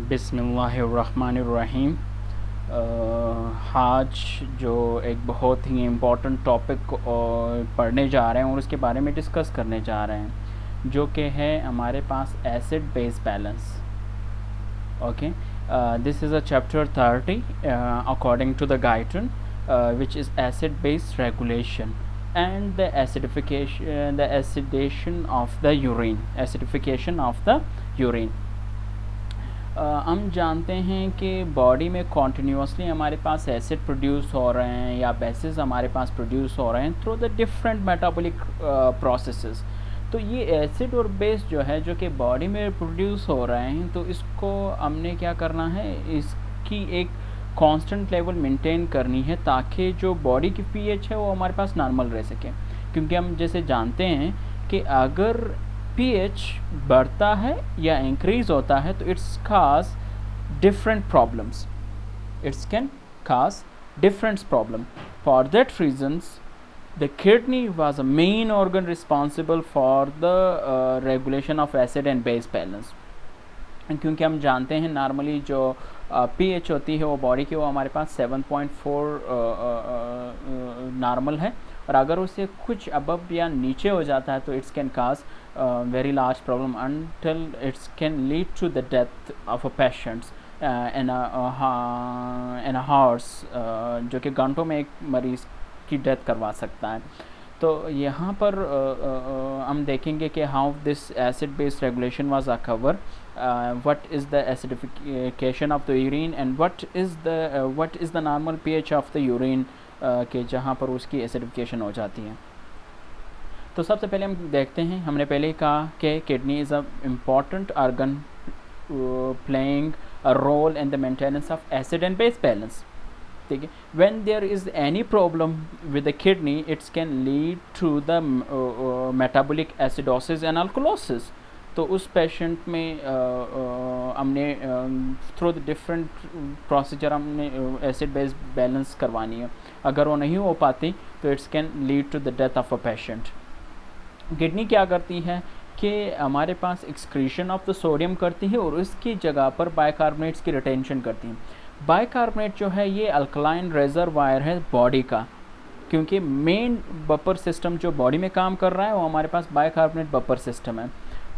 बिस्मिल्लाहिर्रहमानिर्रहीम। आज जो एक बहुत ही इम्पोर्टेंट टॉपिक पढ़ने जा रहे हैं और उसके बारे में डिस्कस करने जा रहे हैं, जो कि है हमारे पास acid base balance. Okay, this is a chapter 30 according to the Guyton, which is acid base regulation and the acidation of the urine. हम जानते हैं कि बॉडी में कॉन्टीन्यूसली हमारे पास एसिड प्रोड्यूस हो रहे हैं या बेसिस हमारे पास प्रोड्यूस हो रहे हैं through the different metabolic processes. तो ये एसिड और बेस जो है जो कि बॉडी में प्रोड्यूस हो रहे हैं, तो इसको हमने क्या करना है, इसकी एक कांस्टेंट लेवल मेंटेन करनी है ताकि जो बॉडी की पीएच है वो हमारे पास नॉर्मल रह सके। क्योंकि हम जैसे जानते हैं कि अगर पीएच बढ़ता है या इंक्रीज होता है तो it's cause different problems, it's can cause different problem. For that reasons the kidney was a main organ responsible for the regulation of acid and base balance। क्योंकि हम जानते हैं नॉर्मली जो पीएच होती है वो बॉडी की वो हमारे पास 7.4 नॉर्मल है, और अगर उससे कुछ अबव या नीचे हो जाता है तो it's can cause very large problem until it's can lead to the death of a patients in a hours, जो कि घंटों में एक मरीज़ की डेथ करवा सकता है। तो यहाँ पर हम देखेंगे कि how this acid based regulation was acquire, what is the acidification of the urine and what is the normal pH of the urine के जहाँ पर उसकी एसिडिफिकेशन हो जाती है। तो सबसे पहले हम देखते हैं, हमने पहले ही कहा कि kidney is a important organ playing a role in the maintenance of acid and base balance. ठीक है, when there is any problem with the kidney it can lead to the metabolic acidosis and alkalosis। तो उस patient में हमने through the different procedure हमने acid base balance करवानी है। अगर वो नहीं हो पाती तो it's can lead to the death of a patient. Kidney क्या करती है कि हमारे पास एक्सक्रीशन ऑफ द सोडियम करती है और उसकी जगह पर बाइकार्बोनेट्स की रिटेंशन करती है। बाइकार्बोनेट जो है ये अल्कलाइन रेजरवायर है बॉडी का, क्योंकि मेन बफर सिस्टम जो बॉडी में काम कर रहा है वो हमारे पास बाइकार्बोनेट बफर सिस्टम है।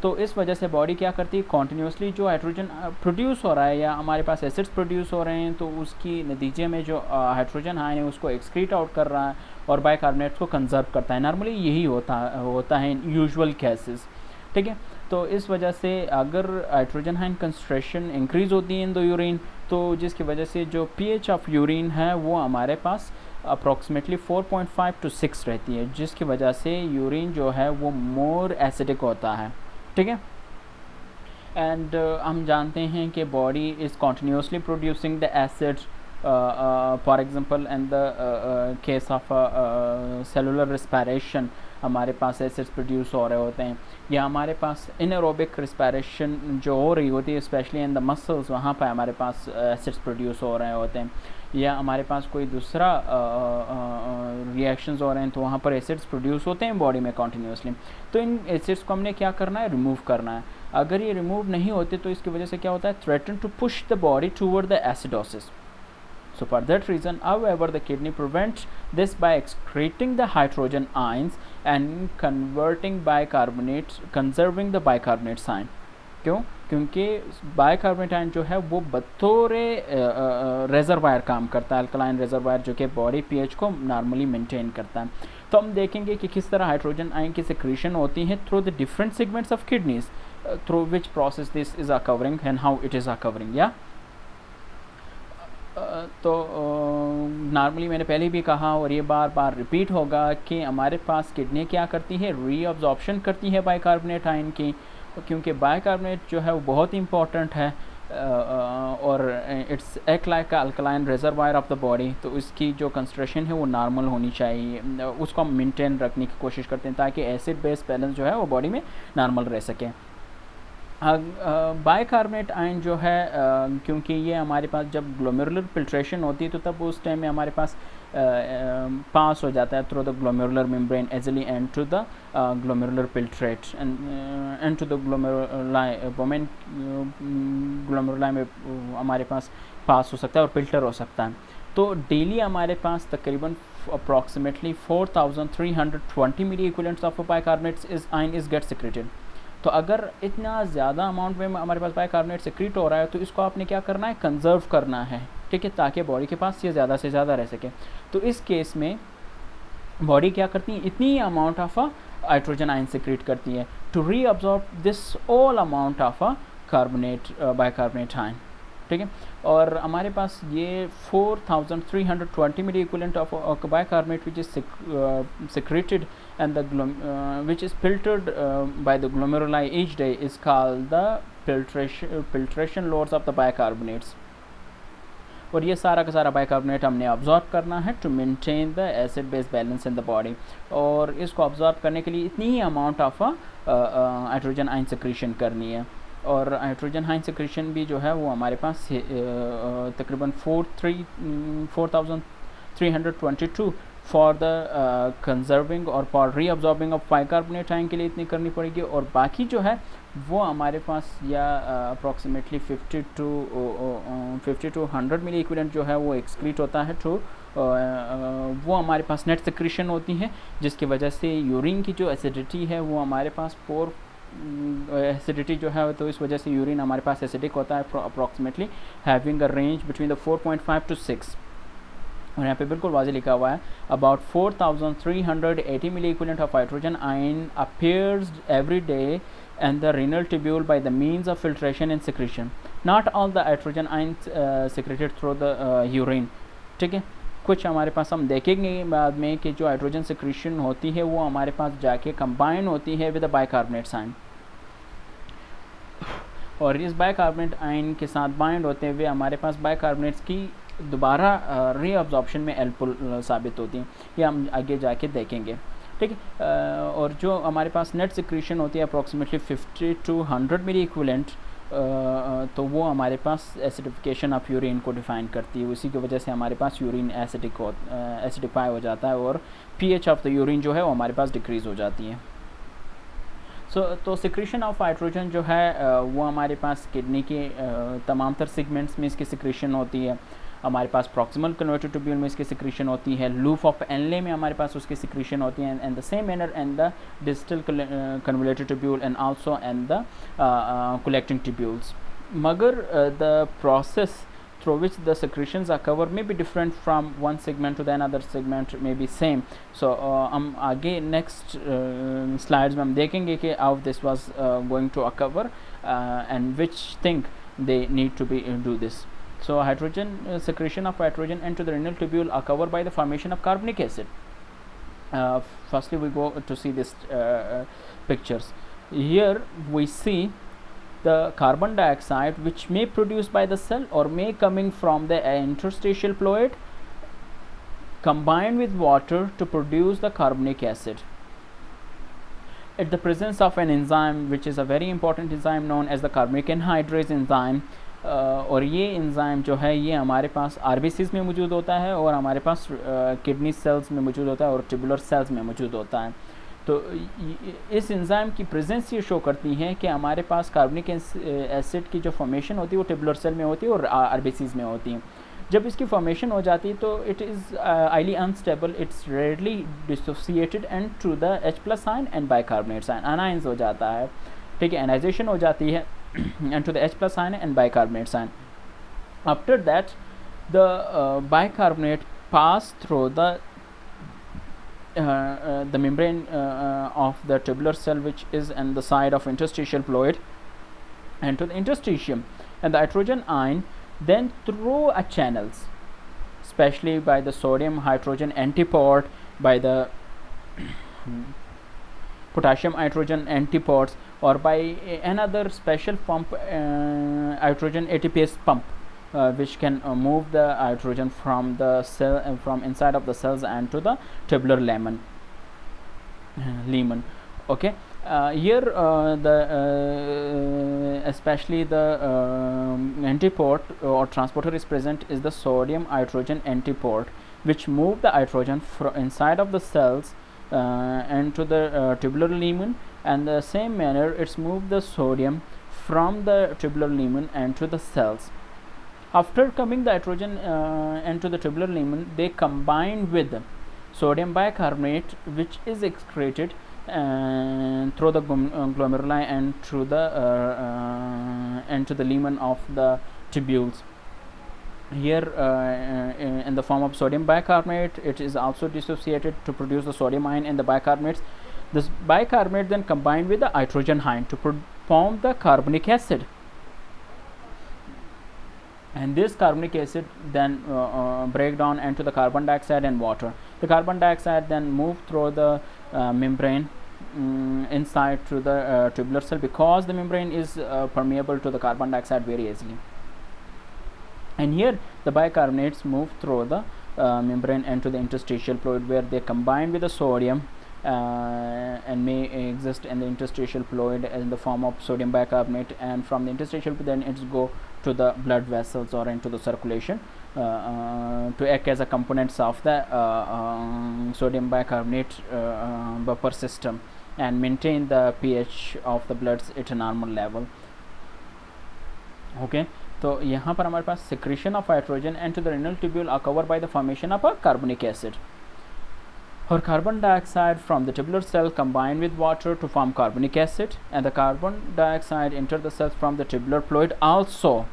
तो इस वजह से बॉडी क्या करती है, कॉन्टीन्यूसली जो हाइड्रोजन प्रोड्यूस हो रहा है या हमारे पास एसिड्स प्रोड्यूस हो रहे हैं तो उसकी नतीजे में जो हाइड्रोजन आयन है उसको एक्सक्रीट आउट कर रहा है और बाइकार्बोनेट्स को कंजर्व करता है। नॉर्मली यही होता है इन यूजुअल केसेस। ठीक है, तो इस वजह से अगर हाइड्रोजन आयन कंसंट्रेशन इंक्रीज होती है इन द यूरिन, तो जिसकी वजह से जो पीएच ऑफ यूरिन है वो हमारे पास अप्रॉक्सीमेटली 4.5 to 6 रहती है, जिसकी वजह से यूरिन जो है वो मोर एसिडिक होता है। ठीक है, एंड हम जानते हैं कि body is continuously producing the acid, for example in the case of cellular respiration हमारे पास एसिड्स प्रोड्यूस हो रहे होते हैं, या हमारे पास इनएरोबिक रिस्पिरेशन जो हो रही होती है स्पेशली इन द मसल्स, वहाँ पर हमारे पास एसिड्स प्रोड्यूस हो रहे होते हैं, या हमारे पास कोई दूसरा रिएक्शंस हो रहे हैं तो वहाँ पर एसिड्स प्रोड्यूस होते हैं बॉडी में कॉन्टीन्यूसली। तो इन एसिड्स को हमने क्या करना है, रिमूव करना है। अगर ये रिमूव नहीं होते तो इसकी वजह से क्या होता है, threaten to push the body toward the acidosis. So for that reason, however, the kidney prevents this by excreting the hydrogen ions and converting bicarbonates, conserving the bicarbonate ion। क्यों? क्योंकि बाइकार्बोनेट आयन जो है वो बतौर reservoir काम करता है, alkaline reservoir, जो कि बॉडी पीएच को नॉर्मली मेंटेन करता है। तो हम देखेंगे कि किस तरह हाइड्रोजन आयन की सिक्रीशन होती है through the different segments of kidneys, through which process this is occurring and how it is occurring. या तो नॉर्मली मैंने पहले भी कहा और ये बार बार रिपीट होगा कि हमारे पास किडनी क्या करती है, रीअब्जॉर्प्शन करती है बाइकार्बोनेट आयन की, क्योंकि बाइकार्बोनेट जो है वो बहुत ही इंपॉर्टेंट है और it's act like alkaline reservoir of the body. तो इसकी जो कंसंट्रेशन है वो नॉर्मल होनी चाहिए, उसको हम मेंटेन रखने की कोशिश करते हैं ताकि एसिड बेस बैलेंस जो है वो बॉडी में नॉर्मल रह सके। बाइकार्बोनेट आयन जो है क्योंकि ये हमारे पास जब ग्लोमेरुलर फिल्ट्रेशन होती है तो तब उस टाइम में हमारे पास पास हो जाता है through the glomerular membrane easily and to the glomerular filtrate and to the glomeruli women glomeruli में हमारे पास हो सकता है और फिल्टर हो सकता है। तो डेली हमारे पास तकरीबन approximately 4320 milliequivalents of bicarbonates is ion is get secreted. तो अगर इतना ज़्यादा अमाउंट में हमारे पास बाइकार्बोनेट सिक्रीट हो रहा है तो इसको आपने क्या करना है, कंजर्व करना है, ठीक है, ताकि बॉडी के पास ये ज़्यादा से ज़्यादा रह सके। तो इस केस में बॉडी क्या करती है, इतनी amount of hydrogen ion secrete करती है to reabsorb this all amount of carbonate bicarbonate ion, ठीक है। और हमारे पास ये 4320 milliequivalent of bicarbonate which is secreted and the which is filtered by the glomeruli each day is called the filtration loads of the bicarbonates। और ये सारा का सारा बाइकार्बोनेट हमने ऑब्जॉर्व करना है to maintain the acid base balance in the body. और इसको ऑब्जॉर्व करने के लिए इतनी ही amount of hydrogen ion secretion करनी है। और हाइड्रोजन आयन सिक्रीशन भी जो है वो हमारे पास तकरीबन 4322 फॉर द कंजर्विंग और for reabsorbing of bicarbonate ion के लिए इतनी करनी पड़ेगी। और बाकी जो है वो हमारे पास या अप्रॉक्सीमेटली 50 to 100 मिली इक्विवेलेंट जो है वो एक्सक्रीट होता है टू वो हमारे पास नेट सिक्रीशन होती है, जिसकी वजह से यूरिन की जो एसिडिटी है वो हमारे पास एसिडिटी जो है तो इस वजह से यूरिन हमारे पास एसिडिक होता है approximately having a range between the 4.5 to 6। और यहाँ पे बिल्कुल वाज़ेह लिखा हुआ है about 4380 milliequivalent of hydrogen ion appears every day and the renal tubule by the means of filtration and secretion. Not all the hydrogen ions secreted through the urine, ठीक है। कुछ हमारे पास हम देखेंगे बाद में कि जो हाइड्रोजन सिक्रीशन होती है वो हमारे पास जाके कंबाइन होती है विद बाइकार्बोनेट आयन, और इस बाइकार्बोनेट आयन के साथ बाइंड होते हुए हमारे पास बाइकार्बोनेट्स की दोबारा रीअब्जॉर्प्शन में हेल्पफुल साबित होती हैं। ये हम आगे जाके देखेंगे, ठीक है। और जो हमारे पास नेट सिक्रीशन होती है अप्रॉक्सीमेटली 50 to 100 मिली इक्विवेलेंट, तो वो हमारे पास एसिडिफिकेशन ऑफ यूरिन को डिफाइन करती है। उसी की वजह से हमारे पास यूरिन एसिडिफाई हो जाता है और पीएच ऑफ द यूरिन जो है वो हमारे पास डिक्रीज़ हो जाती है। तो सिक्रीशन ऑफ हाइड्रोजन जो है वो हमारे पास किडनी के तमाम तर सेगमेंट्स में इसकी सिक्रीशन होती है। हमारे पास प्रॉक्सिमल कन्वर्टर ट्यूब्यूल में इसकी सिक्रीशन होती है, लूप ऑफ एनले में हमारे पास उसकी सिक्रीशन होती है, and the same manner and the distal convoluted tubule and also and the collecting tubules. मगर the process through which the secretions are covered may be different from one segment to the another segment may be same. So हम आगे next slides में हम देखेंगे कि how this was going to occur and which thing they need to be do this. So hydrogen secretion of hydrogen into the renal tubule are covered by the formation of carbonic acid. Firstly we go to see this pictures. Here we see the carbon dioxide which may produced by the cell or may coming from the interstitial fluid combined with water to produce the carbonic acid. At the presence of an enzyme which is a very important enzyme known as the carbonic anhydrase enzyme, और ये enzyme जो है ये हमारे पास RBCs में मौजूद होता है और हमारे पास किडनी सेल्स में मौजूद होता है और ट्यूबुलर सेल्स में मौजूद होता है। तो इस एंजाइम की प्रेजेंस ये शो करती है कि हमारे पास कार्बनिक एसिड की जो फॉर्मेशन होती है वो ट्यूबुलर सेल में होती है और आरबीसीज में होती है। जब इसकी फॉर्मेशन हो जाती है तो it is highly unstable, it's rarely dissociated and to the H+ ion and bicarbonates ion anions हो जाता है, ठीक है, एनाइजेशन हो जाती है and to the H+ ion and bicarbonate ion. After that the bicarbonate pass through the membrane of the tubular cell which is on the side of interstitial fluid and to the interstitium, and the hydrogen ion then through a channels, especially by the sodium hydrogen antiport, by the potassium hydrogen antiports, or by another special pump, hydrogen ATPase pump, which can move the hydrogen from the cell from inside of the cells and to the tubular lumen. Okay, Here especially the antiport or transporter is present is the sodium hydrogen antiport, which move the hydrogen inside of the cells and to the tubular lumen, and the same manner it's moved the sodium from the tubular lumen and to the cells. After coming the hydrogen into the tubular lumen, they combine with sodium bicarbonate, which is excreted through the glomeruli and through the into the lumen of the tubules. Here in the form of sodium bicarbonate, it is also dissociated to produce the sodium ion in the bicarbonates. This bicarbonate then combined with the hydrogen ion to form the carbonic acid, and this carbonic acid then break down into the carbon dioxide and water. The carbon dioxide then move through the membrane inside to the tubular cell, because the membrane is permeable to the carbon dioxide very easily. And here the bicarbonates move through the membrane into the interstitial fluid, where they combine with the sodium and may exist in the interstitial fluid in the form of sodium bicarbonate, and from the interstitial then it's go to the blood vessels or into the circulation to act as a components of the sodium bicarbonate buffer system and maintain the pH of the bloods at a normal level. Okay, तो यहाँ पर हमारे पास secretion of hydrogen into the renal tubule are covered by the formation of a carbonic acid, or carbon dioxide from the tubular cell combined with water to form carbonic acid, and the carbon dioxide enter the cells from the tubular fluid also.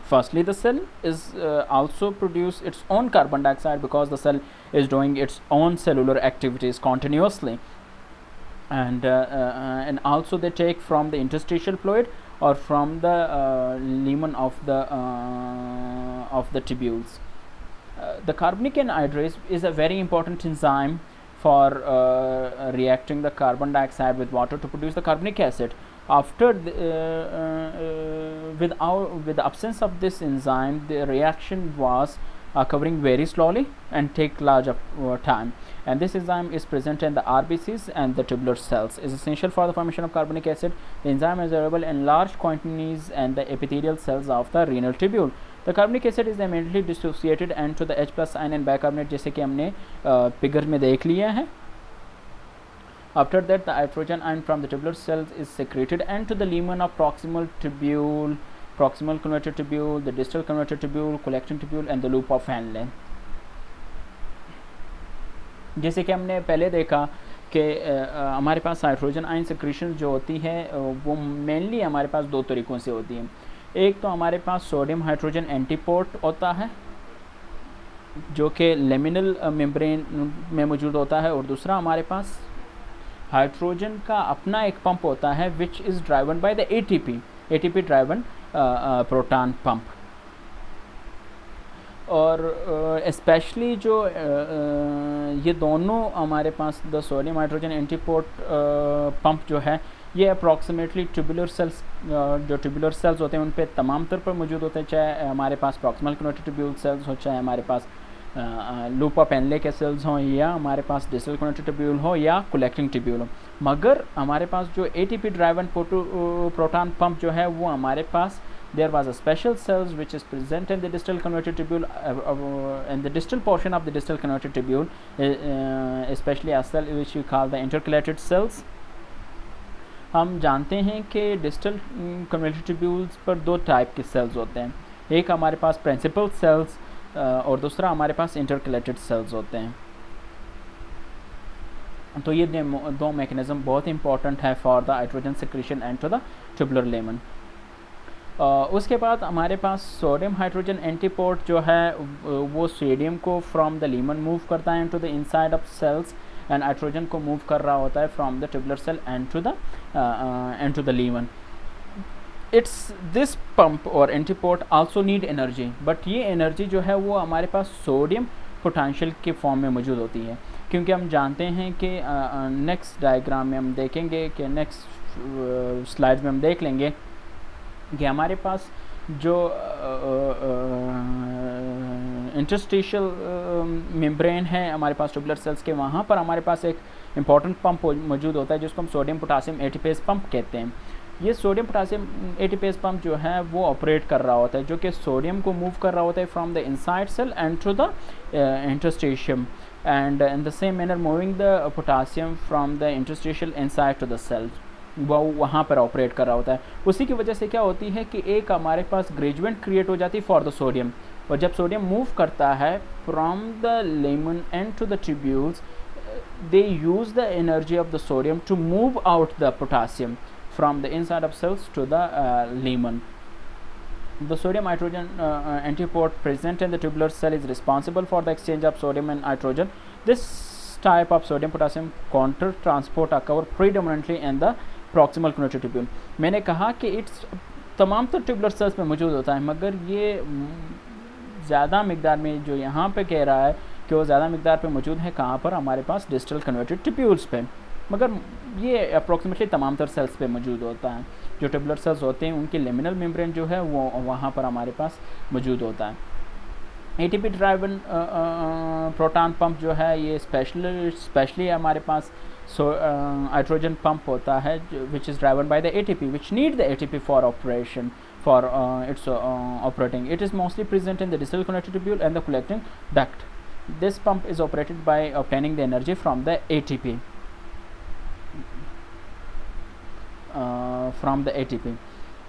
Firstly, the cell is also produce its own carbon dioxide, because the cell is doing its own cellular activities continuously, and also they take from the interstitial fluid or from the lumen of the tubules. The carbonic anhydrase is a very important enzyme for reacting the carbon dioxide with water to produce the carbonic acid. After with the absence of this enzyme, the reaction was occurring very slowly and take large time, and this enzyme is present in the RBCs and the tubular cells, is essential for the formation of carbonic acid. The enzyme is available in large quantities in the epithelial cells of the renal tubule. The carbonic acid is immediately dissociated into the H plus ion and bicarbonate, जैसे कि हमने figure में देख लिया है. After that, the hydrogen ion from the tubular cells is secreted into the lumen of proximal tubule, proximal converter tubule, the distal converter tubule, collecting tubule, and the loop of Henle. जैसे कि हमने पहले देखा कि हमारे पास hydrogen ion secretion जो होती है वो मेनली हमारे पास दो तरीक़ों से होती है. एक तो हमारे पास सोडियम हाइड्रोजन एंटीपोर्ट होता है जो कि लेमिनल मेम्ब्रेन में मौजूद होता है, और दूसरा हमारे पास हाइड्रोजन का अपना एक पंप होता है which is driven by the ATP driven proton pump. और स्पेशली जो ये दोनों हमारे पास the sodium hydrogen antiport pump जो है ये अप्रॉक्सीमेटली ट्यूबुलर सेल्स जो ट्यूबुलर सेल्स होते हैं उन पे तमाम तौर पर मौजूद होते हैं, चाहे हमारे पास प्रॉक्सिमल कन्वर्टेड ट्यूब्यूल सेल्स हो, चाहे हमारे पास लूप ऑफ एनले के सेल्स हों, या हमारे पास डिस्टल कन्वर्टेड ट्यूब्यूल हो या कलेक्टिंग ट्यूब्यूल हो. मगर हमारे पास जो एटीपी ड्राइवन प्रोटॉन पंप जो है वो हमारे पास there was a special cells which is present in the distal converted tubule in the distal portion of the distal converted tubule, especially a cell which we call the intercalated cells. हम जानते हैं कि distal converted tubules पर दो type के sales होते हैं, एक हमारे पास प्रिंसिपल सेल्स और दूसरा हमारे पास इंटरकलेटेड सेल्स होते हैं. तो ये दो मैकेनिज्म बहुत इंपॉर्टेंट है for the hydrogen secretion and to the tubular lumen. उसके बाद हमारे पास सोडियम हाइड्रोजन एंटीपोर्ट जो है वो सोडियम को फ्रॉम द लीमन मूव करता है into the inside of cells, and hydrogen को मूव कर रहा होता है from the tubular cell and to the lumen. It's this pump और antiport also need energy, but ये एनर्जी जो है वो हमारे पास सोडियम पोटेंशियल के फॉर्म में मौजूद होती है, क्योंकि हम जानते हैं कि नेक्स्ट डायग्राम में हम देखेंगे कि नेक्स्ट स्लाइड में हम देख लेंगे कि हमारे पास जो इंटरस्टिशियल मेम्ब्रेन है हमारे पास ट्यूबुलर सेल्स के, वहाँ पर हमारे पास एक इंपॉर्टेंट पंप मौजूद होता है जिसको हम सोडियम पोटासियम एटीपेज पंप कहते हैं। ये सोडियम पोटासियम एटीपेज पंप जो है वो ऑपरेट कर रहा होता है, जो कि सोडियम को मूव कर रहा होता है from the inside cell and to the interstitium, and in the same manner moving the potassium from the interstitial inside to the cell, वो वहाँ पर ऑपरेट कर रहा होता है। उसी की वजह से क्या होती है कि एक हमारे पास ग्रेजुएंट क्रिएट हो जाती है फॉर द सोडियम, और जब सोडियम मूव करता है from the lumen and to the tubules, they use the energy of the sodium to move out the potassium from the inside of cells to the lumen. The sodium hydrogen antipode present in the tubular cell is responsible for the exchange of sodium and hydrogen. This type of sodium potassium counter transport occur predominantly in the proximal connective tubule. मैंने कहा कि it's तमाम तो tubular cells में मौजूद होता है, मगर ये ज़्यादा मकदार में जो यहाँ पे कह रहा है कि वो ज़्यादा मकदार पे मौजूद है कहाँ पर, हमारे पास डिस्टल कन्वर्टेड ट्यूब्यूल्स पे, मगर ये अप्रॉक्सीमेटली तमाम तर सेल्स पे मौजूद होता है। जो ट्यूबुलर सेल्स होते हैं उनकी लेमिनल मेम्ब्रेन जो है वो वहाँ पर हमारे पास मौजूद होता है। एटीपी ड्राइवन प्रोटॉन पंप जो है ये स्पेशली हमारे पास हाइड्रोजन पंप होता है which is driven by the ATP which need the ATP for operation for its operating. It is mostly present in the distal connective tubule and the collecting duct. This pump is operated by obtaining the energy from the ATP.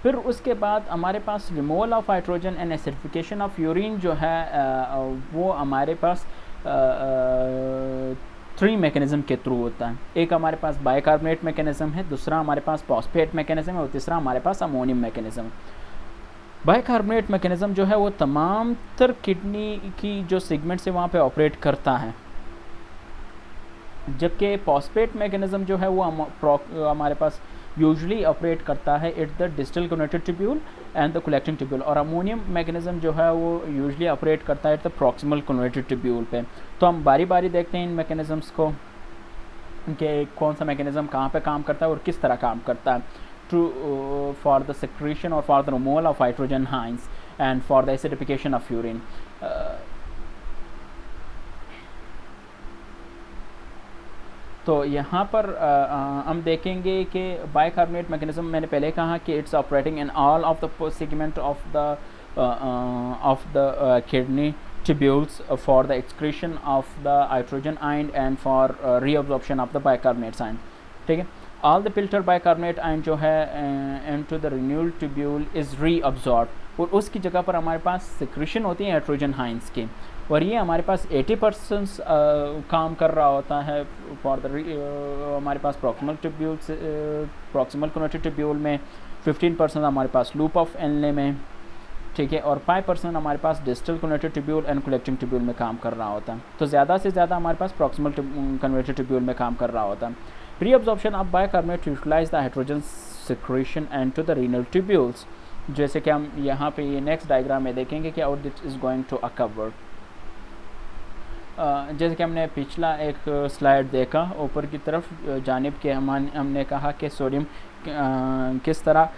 फिर उसके बाद हमारे पास removal of hydrogen and acidification of urine जो है वो हमारे पास 3 mechanism के थ्रू होता है। एक हमारे पास बाइकार्बोनेट मैकेनिज्म है, दूसरा हमारे पास फॉस्फेट मैकेनिज्म है, और तीसरा हमारे पास अमोनियम मैकेनिज्म। बाइकार्बोनेट मैकेनिज्म जो है वो तमाम तर किडनी की जो सेगमेंट से वहाँ पे ऑपरेट करता है, जबकि फॉस्फेट मैकेनिज्म जो है वो हमारे पास यूजुअली ऑपरेट करता है it the distal connected tubule and the collecting tubule, और अमोनियम मैकेनिज्म जो है वो यूजुअली ऑपरेट करता है it the proximal connected tubule पे। तो हम बारी बारी देखते हैं इन मैकेनिज्म्स को कि कौन सा मैकेनिज्म कहाँ पे काम करता है और किस तरह काम करता है। for the secretion or for the removal of hydrogen ions and for the acidification of urine. तो यहाँ पर हम देखेंगे कि बाइकार्बोनेट मैकेनिज्म मैंने पहले कहा कि it's operating in all of the segment of the kidney tubules for the excretion of the hydrogen ion and for reabsorption of the bicarbonate ion. ठीक है, all the filtered bicarbonate ion जो है into the renewed tubule is reabsorbed, और उसकी जगह पर हमारे पास secretion होती है हाइड्रोजन आयंस की, और ये हमारे पास 80% काम कर रहा होता है फॉर द हमारे पास proximal tubule proximal connected tubule में, 15% हमारे पास लूप ऑफ एनले में, ठीक है, और 5% हमारे पास distal connected tubule and collecting tubule में काम कर रहा होता है। तो ज़्यादा से ज़्यादा हमारे पास प्रॉक्सिमल कनेक्टेड ट्यूब्यूल में काम कर रहा होता है। Reabsorption of bicarbonate utilize the hydrogen secretion and to the renal tubules, जैसे कि हम यहाँ पे ये नेक्स्ट डायग्राम में देखेंगे कि out this is going to occur. जैसे कि हमने पिछला एक स्लाइड देखा ऊपर की तरफ जानिब के, हमने कहा कि सोडियम किस तरह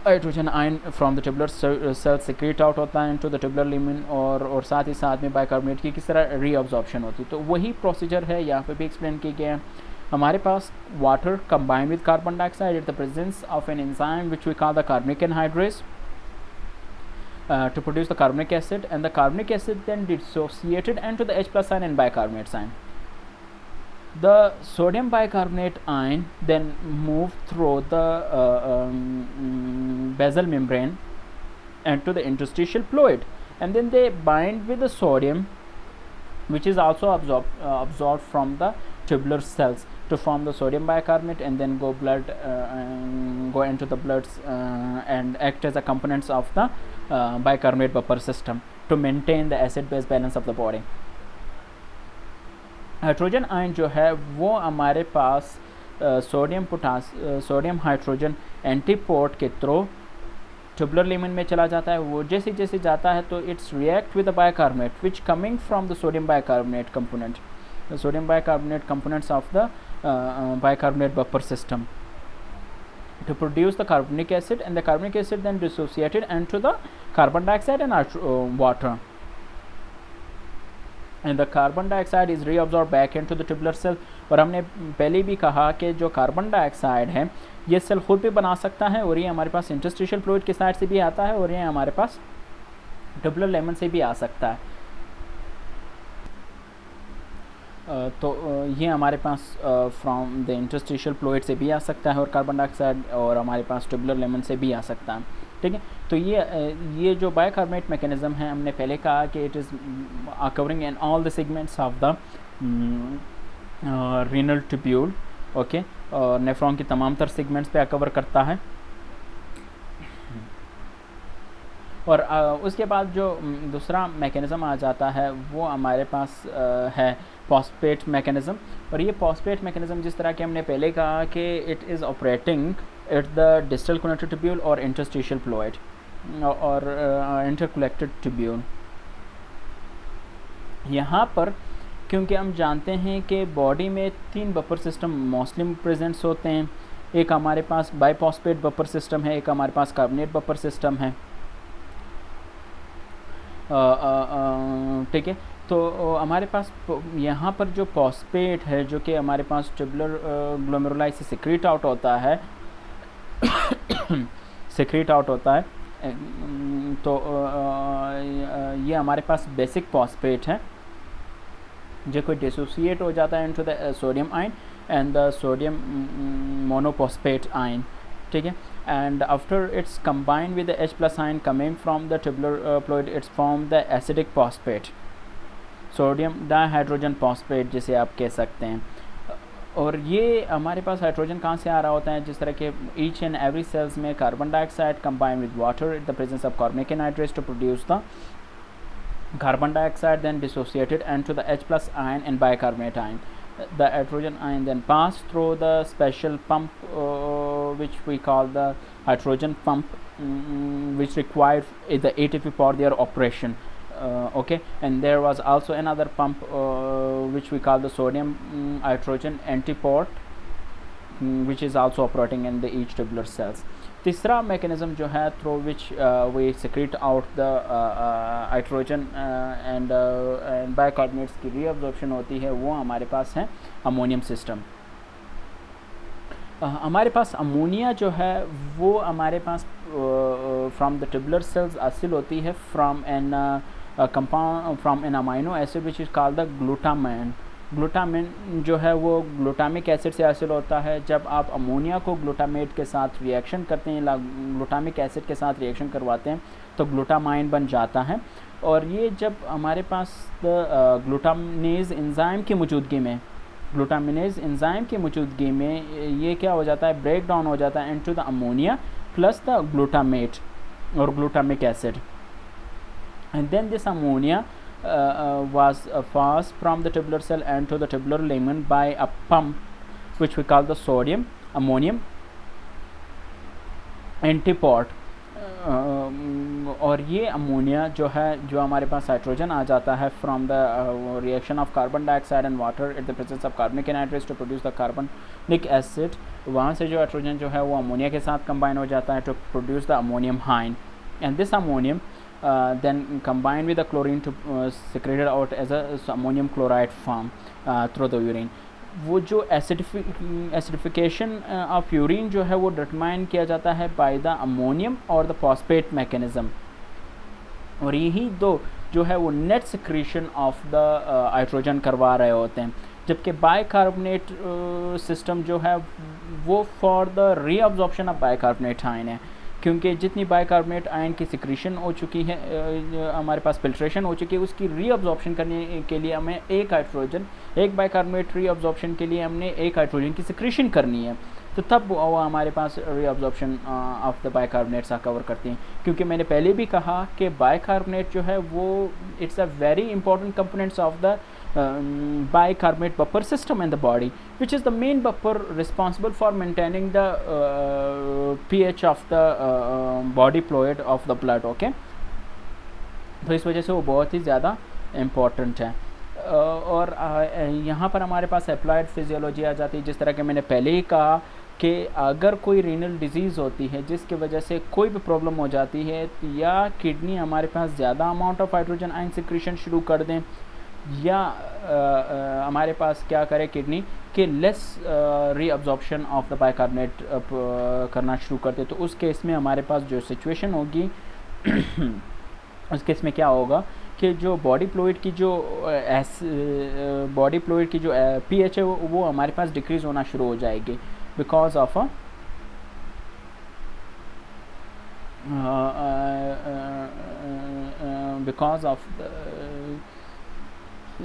hydrogen ion from the tubular cell secrete out होता है इनटू द ट्यूबुलर लिमन, और साथ ही साथ में बाइकार्बोनेट की किस तरह रीअब्जॉर्प्शन होती है। तो वही प्रोसीजर है यहाँ पे भी एक्सप्लेन किया गया है। हमारे पास water combined with carbon dioxide at the presence of an enzyme which we call the carbonic anhydrase to produce the carbonic acid, and the carbonic acid then dissociated into the H plus ion and bicarbonate ion. The sodium bicarbonate ion then move through the basal membrane and to the interstitial fluid, and then they bind with the sodium which is also absorbed from the tubular cells to form the sodium bicarbonate, and then go into the bloods and act as a components of the bicarbonate buffer system to maintain the acid base balance of the body. Hydrogen ion जो है वो हमारे पास sodium hydrogen antiport के through tubular लिमन में चला जाता है। वो जैसे जैसे जाता है तो it's react with the bicarbonate which coming from the sodium bicarbonate component, the sodium bicarbonate components of the bicarbonate buffer system to produce the carbonic acid, and the carbonic acid then dissociated into the carbon dioxide and water. And the carbon dioxide is reabsorb back into the tubular cell. और हमने पहले भी कहा कि जो carbon dioxide है ये cell खुद भी बना सकता है, और ये हमारे पास इंटरस्टिशियल फ्लूइड की साइड से भी आता है, और ये हमारे पास ट्यूबुलर लेमन से भी आ सकता है। तो ये हमारे पास फ्रॉम द इंटरस्टिशियल फ्लूइड से भी आ सकता है और कार्बन डाइऑक्साइड, और हमारे पास ट्यूबुलर लेमन से भी आ सकता है, ठीक है। तो ये जो बाइकार्बोनेट मैकेनिज्म है, हमने पहले कहा कि it is covering in all the segments of the renal tubule, okay, और नेफ्रॉन की तमाम तर सेगमेंट्स पे कवर करता है। और उसके बाद जो दूसरा मैकेनिज़्म आ जाता है वो हमारे पास है फॉस्फेट मैकेनिज़्म। और ये फॉस्फेट मैकेनिज़्म जिस तरह के हमने पहले कहा कि it is operating at the distal connected tubule और इंटरस्टिशियल फ्लूइड और इंटरकलेक्टेड ट्यूब्यूल। यहाँ पर क्योंकि हम जानते हैं कि बॉडी में 3 बफर सिस्टम मोस्टली प्रेजेंट्स होते हैं, एक हमारे पास बाइफॉस्फेट बफर सिस्टम है, एक हमारे पास कार्बोनेट बफर सिस्टम है, ठीक है। तो हमारे पास यहाँ पर जो फॉस्फेट है जो कि हमारे पास ट्यूबुलर ग्लोमेरुलाई से सिक्रीट आउट होता है तो ये हमारे पास बेसिक फॉस्फेट है जो कोई डिसोसिएट हो जाता है into the sodium ion and the sodium monophosphate ion, ठीक है। And after it's combined with the H+ ion coming from the tubular fluid, it's formed the acidic phosphate, sodium dihydrogen phosphate जिसे आप कह सकते हैं। और ये हमारे पास हाइड्रोजन कहाँ से आ रहा होता है, जिस तरह के ईच एंड एवरी सेल्स में carbon dioxide combine with water in the presence of carbonic anhydrate to produce the carbon dioxide, then dissociated into the H+ ion and bicarbonate ion. The hydrogen ion then pass through the special pump which we call the hydrogen pump, which required the ATP for their operation, okay. And there was also another pump which we call the sodium hydrogen antiport, which is also operating in the each tubular cells. तीसरा mechanism जो है through which we secrete out the hydrogen and bicarbonates की reabsorption होती है, वो हमारे पास है ammonium system. हमारे पास अमोनिया जो है वो हमारे पास फ्रॉम द ट्यूबुलर सेल्स हासिल होती है from an compound from an amino acid which is called the glutamine. Glutamine जो है वो ग्लूटामिक एसिड से हासिल होता है। जब आप अमोनिया को ग्लूटामेट के साथ रिएक्शन करते हैं, ग्लूटामिक एसिड के साथ रिएक्शन करवाते हैं तो ग्लूटामाइन बन जाता है। और ये जब हमारे पास ग्लूटामिनेज एंजाइम की मौजूदगी में ये क्या हो जाता है, ब्रेक डाउन हो जाता है into the ammonia plus the glutamate और glutamic acid, and then this ammonia was passed from the tubular cell and to the tubular lumen by a pump which we call the sodium ammonium antiport। और ये ammonia जो है, जो हमारे पास hydrogen आ जाता है from the reaction of carbon dioxide and water at the presence of carbonic anhydrate to produce the कार्बनिक acid, वहाँ से जो हाइड्रोजन जो है वो अमोनिया के साथ कंबाइन हो जाता है to produce the ammonium ion, and this ammonium then combined with the chlorine to secreted out as a ammonium chloride form through the urine। वो जो एसिडिफिकेशन ऑफ यूरिन जो है वो डिटरमाइन किया जाता है बाय द अमोनियम और the phosphate mechanism, और यही दो जो है वो net secretion of the hydrogen करवा रहे होते हैं। जबकि बाइकार्बोनेट सिस्टम जो है वो for the reabsorption of bicarbonate ion है, क्योंकि जितनी बाइकार्बोनेट आयन की सिक्रीशन हो चुकी है, हमारे पास फिल्ट्रेशन हो चुकी है, उसकी रीअब्जॉर्प्शन करने के लिए हमें एक बाइकार्बोनेट रीअब्जॉर्प्शन के लिए हमने एक हाइड्रोजन की सिक्रीशन करनी है, तो तब वो हमारे पास reabsorption of the bicarbonates cover करती हैं। क्योंकि मैंने पहले भी कहा कि बाइकार्बोनेट जो है वो it's a very important components of the bicarbonate buffer system in the body, which is the main buffer responsible for maintaining the pH of the body fluid of the blood, okay। तो इस वजह से वो बहुत ही ज़्यादा important है। और यहाँ पर हमारे पास अप्लाइड फिजियोलॉजी आ जाती है। जिस तरह के मैंने पहले ही कहा कि अगर कोई रीनल डिजीज़ होती है जिसकी वजह से कोई भी प्रॉब्लम हो जाती है, या किडनी हमारे पास ज़्यादा amount of hydrogen ion secretion शुरू कर दें, या हमारे पास क्या करे किडनी कि less reabsorption of the bicarbonate करना शुरू करते, तो उस केस में हमारे पास जो सिचुएशन होगी उस केस में क्या होगा कि जो बॉडी फ्लूइड की जो बॉडी फ्लूइड की जो पीएच है वो हमारे पास डिक्रीज़ होना शुरू हो जाएगी because of because of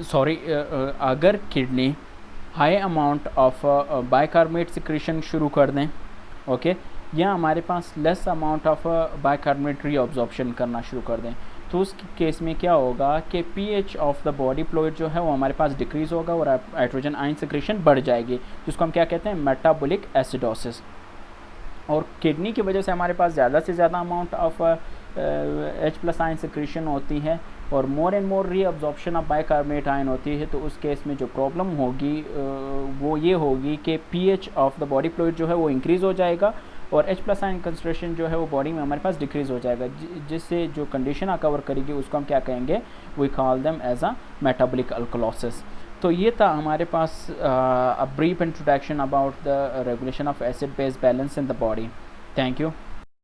sorry अगर kidney high amount of bicarbonate secretion शुरू कर दें, ओके, या हमारे पास less amount of bicarbonate reabsorption करना शुरू कर दें, तो उस केस में क्या होगा कि pH of the body fluid जो है वो हमारे पास डिक्रीज़ होगा और हाइड्रोजन आयन सिक्रीशन बढ़ जाएगी, जिसको हम क्या कहते हैं, मेटाबॉलिक एसिडोसिस। और किडनी की वजह से हमारे पास ज़्यादा से ज़्यादा amount of H+ ion secretion होती है और more and more reabsorption of bicarbonate ion होती है, तो उस केस में जो प्रॉब्लम होगी वो ये होगी कि pH of the body fluid जो है वो इंक्रीज़ हो जाएगा और H+ आयन कंसंट्रेशन जो है वो बॉडी में हमारे पास डिक्रीज़ हो जाएगा, जिससे जो कंडीशन कवर करेगी उसको हम क्या कहेंगे, we call them as a metabolic alkalosis. तो ये था हमारे पास a brief introduction about the regulation of acid base balance in the body. Thank you.